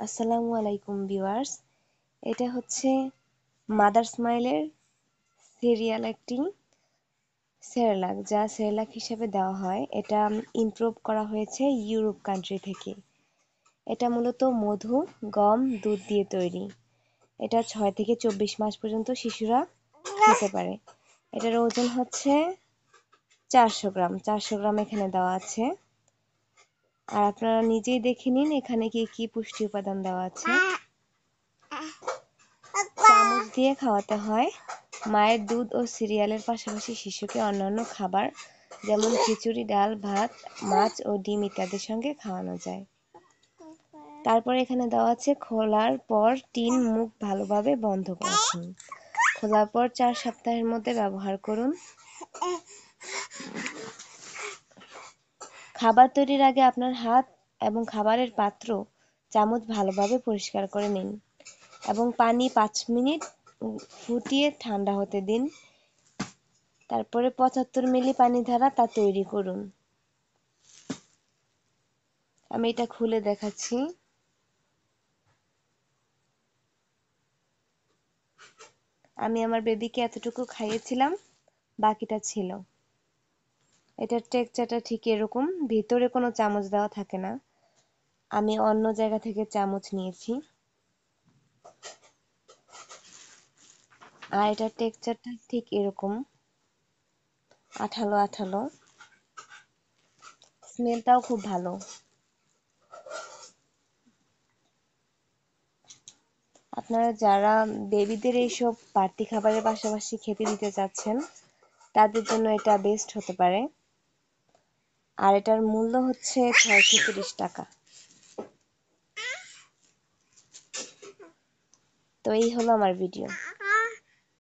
আসসালামু আলাইকুম ভিউয়ার্স। এটা হচ্ছে মাদার স্মাইলের সিরিয়াল একটি সেরেলাক, যা সেরেলাক হিসেবে দেওয়া হয়। এটা ইমপ্রুভ করা হয়েছে ইউরোপ কান্ট্রি থেকে। এটা মূলত মধু, গম, দুধ দিয়ে তৈরি। এটা 6 থেকে 24 মাস পর্যন্ত শিশুরা খেতে পারে। এটার ওজন হচ্ছে 400 গ্রাম। 400 গ্রাম এখানে দেওয়া আছে। আর আপনারা নিজেই দেখে নিন এখানে কি কি পুষ্টি উপাদান দেওয়া আছে। চামচ দিয়ে খাওয়াতে হয়। মায়ের দুধ ও সিরিয়ালের পাশাপাশি শিশুকে অন্যান্য খাবার যেমন খিচুড়ি, ডাল, ভাত, মাছ ও ডিম ইত্যাদির সঙ্গে খাওয়ানো যায়। তারপর এখানে দেওয়া আছে খোলার পর টিন মুখ ভালোভাবে বন্ধ রাখুন। খোলার পর 4 সপ্তাহের মধ্যে ব্যবহার করুন। খাবার তৈরির আগে আপনার হাত এবং খাবারের পাত্র, চামচ ভালোভাবে পরিষ্কার করে নিন এবং পানি 5 মিনিট ফুটিয়ে ঠান্ডা হতে দিন। তারপরে 75 মিলি পানি দ্বারা তা তৈরি করুন। আমি এটা খুলে দেখাচ্ছি। আমি আমার বেবিকে এতটুকু খাইয়েছিলাম, বাকিটা ছিল। এটার টেক্সচারটা ঠিক এরকম, ভিতরে কোনো চামচ দেওয়া থাকে না। আমি অন্য জায়গা থেকে চামচ নিয়েছি। আর এটার টেক্সচারটা ঠিক এরকম, আঠালো আঠালো। স্মেলটাও খুব ভালো। আপনারা যারা বেবিদের এইসব বাড়তি খাবারের পাশাপাশি খেতে দিতে চাচ্ছেন, তাদের জন্য এটা বেস্ট হতে পারে। আর এটার মূল্য হচ্ছে 630 টাকা। তো এই হলো আমার ভিডিও।